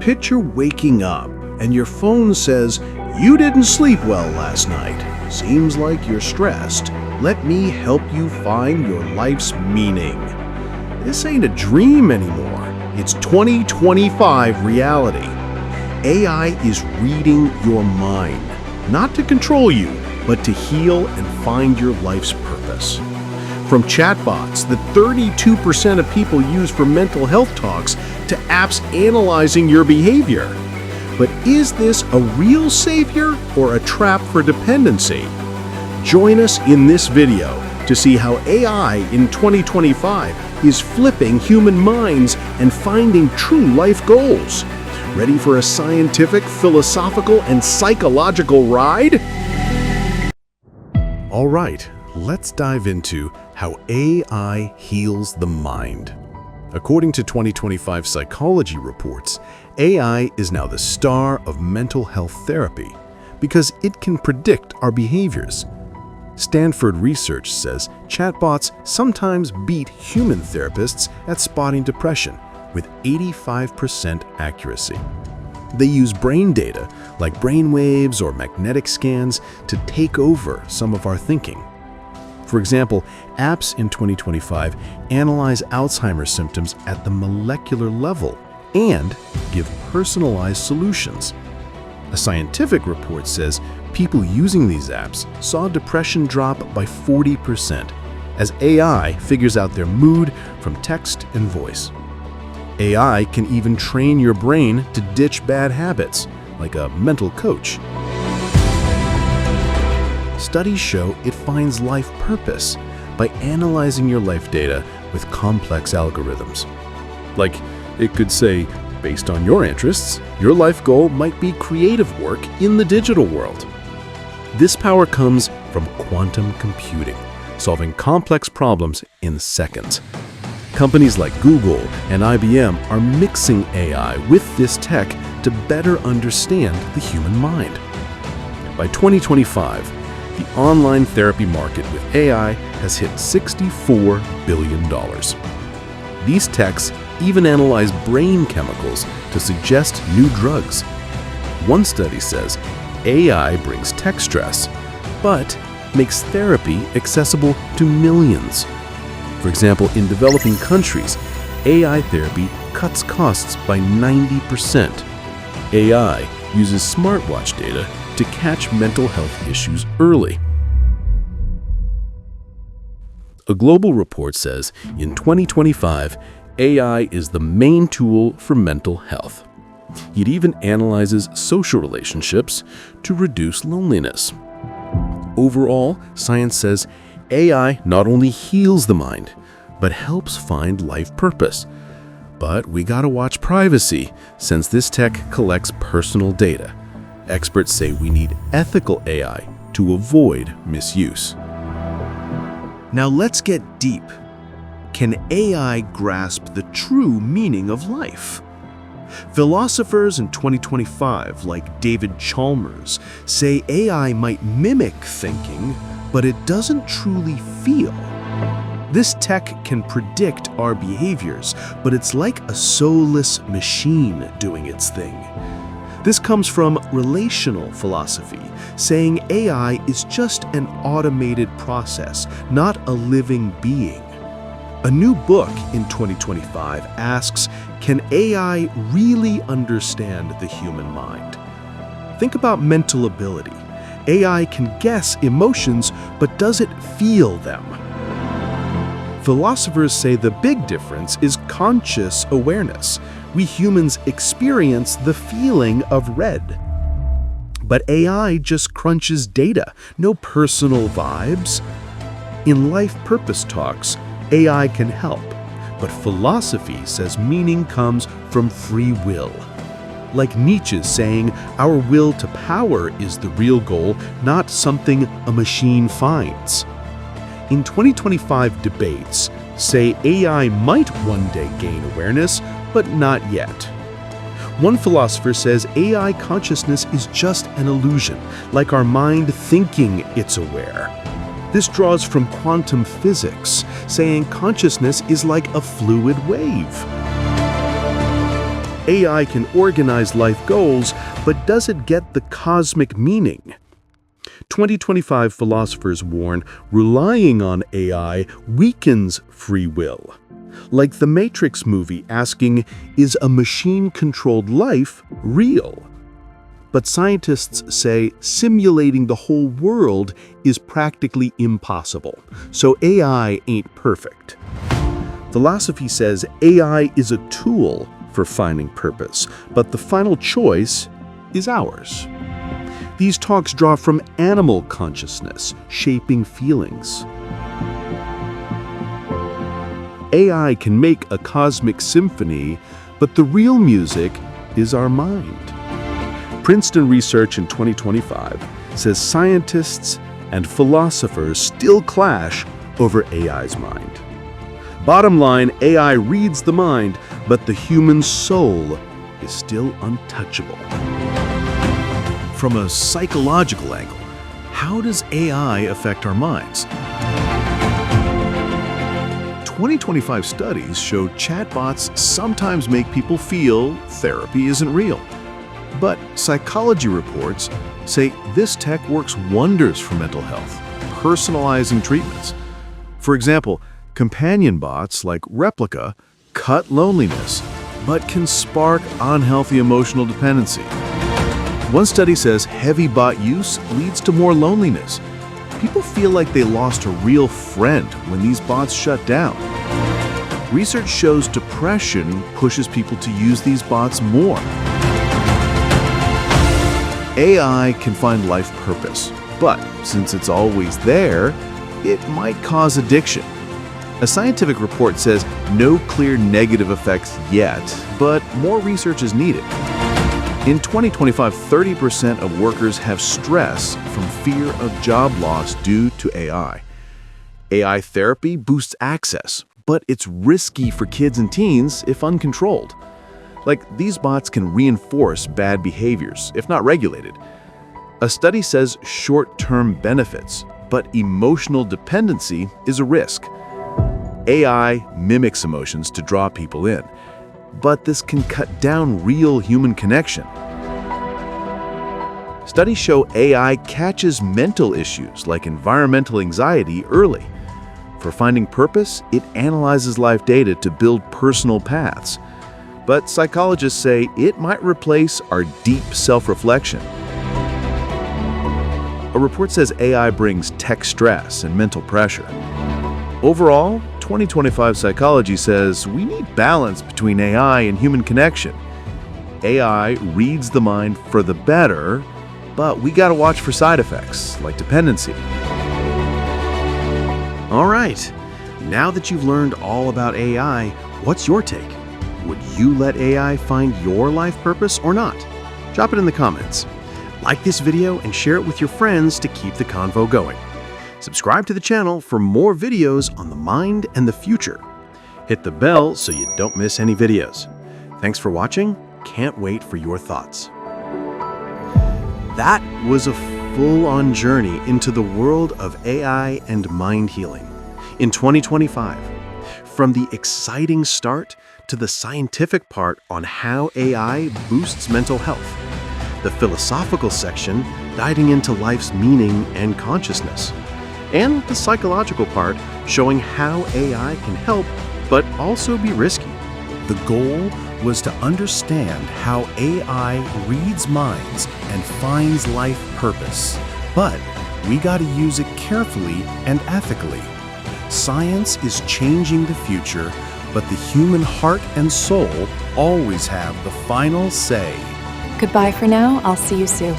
Picture waking up and your phone says, "You didn't sleep well last night. Seems like you're stressed. Let me help you find your life's meaning." This ain't a dream anymore. It's 2025 reality. AI is reading your mind, not to control you, but to heal and find your life's purpose. From chatbots that 32% of people use for mental health talks to apps analyzing your behavior. But is this a real savior or a trap for dependency? Join us in this video to see how AI in 2025 is flipping human minds and finding true life goals. Ready for a scientific, philosophical, and psychological ride? All right, let's dive into how AI heals the mind. According to 2025 psychology reports, AI is now the star of mental health therapy because it can predict our behaviors. Stanford research says chatbots sometimes beat human therapists at spotting depression with 85% accuracy. They use brain data like brainwaves or magnetic scans to take over some of our thinking. For example, apps in 2025 analyze Alzheimer's symptoms at the molecular level and give personalized solutions. A scientific report says people using these apps saw depression drop by 40% as AI figures out their mood from text and voice. AI can even train your brain to ditch bad habits, like a mental coach. Studies show it finds life purpose by analyzing your life data with complex algorithms. Like, it could say, based on your interests, your life goal might be creative work in the digital world. This power comes from quantum computing, solving complex problems in seconds. Companies like Google and IBM are mixing AI with this tech to better understand the human mind. By 2025, the online therapy market with AI has hit $64 billion. These techs even analyze brain chemicals to suggest new drugs. One study says AI brings tech stress, but makes therapy accessible to millions. For example, in developing countries, AI therapy cuts costs by 90%. AI uses smartwatch data to catch mental health issues early. A global report says in 2025, AI is the main tool for mental health. It even analyzes social relationships to reduce loneliness. Overall, science says AI not only heals the mind, but helps find life purpose. But we gotta watch privacy, since this tech collects personal data. Experts say we need ethical AI to avoid misuse. Now let's get deep. Can AI grasp the true meaning of life? Philosophers in 2025, like David Chalmers, say AI might mimic thinking, but it doesn't truly feel. This tech can predict our behaviors, but it's like a soulless machine doing its thing. This comes from relational philosophy, saying AI is just an automated process, not a living being. A new book in 2025 asks, can AI really understand the human mind? Think about mental ability. AI can guess emotions, but does it feel them? Philosophers say the big difference is conscious awareness. We humans experience the feeling of red. But AI just crunches data, no personal vibes. In life purpose talks, AI can help, but philosophy says meaning comes from free will. Like Nietzsche saying, our will to power is the real goal, not something a machine finds. In 2025 debates, say AI might one day gain awareness, but not yet. One philosopher says AI consciousness is just an illusion, like our mind thinking it's aware. This draws from quantum physics, saying consciousness is like a fluid wave. AI can organize life goals, but does it get the cosmic meaning? 2025 philosophers warn relying on AI weakens free will. Like the Matrix movie asking, is a machine-controlled life real? But scientists say simulating the whole world is practically impossible, so AI ain't perfect. Philosophy says AI is a tool for finding purpose, but the final choice is ours. These talks draw from animal consciousness, shaping feelings. AI can make a cosmic symphony, but the real music is our mind. Princeton research in 2025 says scientists and philosophers still clash over AI's mind. Bottom line, AI reads the mind, but the human soul is still untouchable. From a psychological angle, how does AI affect our minds? 2025 studies show chatbots sometimes make people feel therapy isn't real. But psychology reports say this tech works wonders for mental health, personalizing treatments. For example, companion bots like Replica cut loneliness, but can spark unhealthy emotional dependency. One study says heavy bot use leads to more loneliness. People feel like they lost a real friend when these bots shut down. Research shows depression pushes people to use these bots more. AI can find life purpose, but since it's always there, it might cause addiction. A scientific report says no clear negative effects yet, but more research is needed. In 2025, 30% of workers have stress from fear of job loss due to AI. AI therapy boosts access, but it's risky for kids and teens if uncontrolled. Like, these bots can reinforce bad behaviors if not regulated. A study says short-term benefits, but emotional dependency is a risk. AI mimics emotions to draw people in, but this can cut down real human connection. Studies show AI catches mental issues like environmental anxiety early. For finding purpose, it analyzes life data to build personal paths. But psychologists say it might replace our deep self-reflection. A report says AI brings tech stress and mental pressure. Overall, 2025 psychology says we need balance between AI and human connection. AI reads the mind for the better, but we gotta watch for side effects like dependency. All right, now that you've learned all about AI, what's your take? Would you let AI find your life purpose or not? Drop it in the comments. Like this video and share it with your friends to keep the convo going. Subscribe to the channel for more videos on the mind and the future. Hit the bell so you don't miss any videos. Thanks for watching. Can't wait for your thoughts. That was a full-on journey into the world of AI and mind healing. In 2025, from the exciting start to the scientific part on how AI boosts mental health, the philosophical section diving into life's meaning and consciousness, and the psychological part showing how AI can help but also be risky. The goal was to understand how AI reads minds and finds life purpose. But we gotta use it carefully and ethically. Science is changing the future, but the human heart and soul always have the final say. Goodbye for now. I'll see you soon.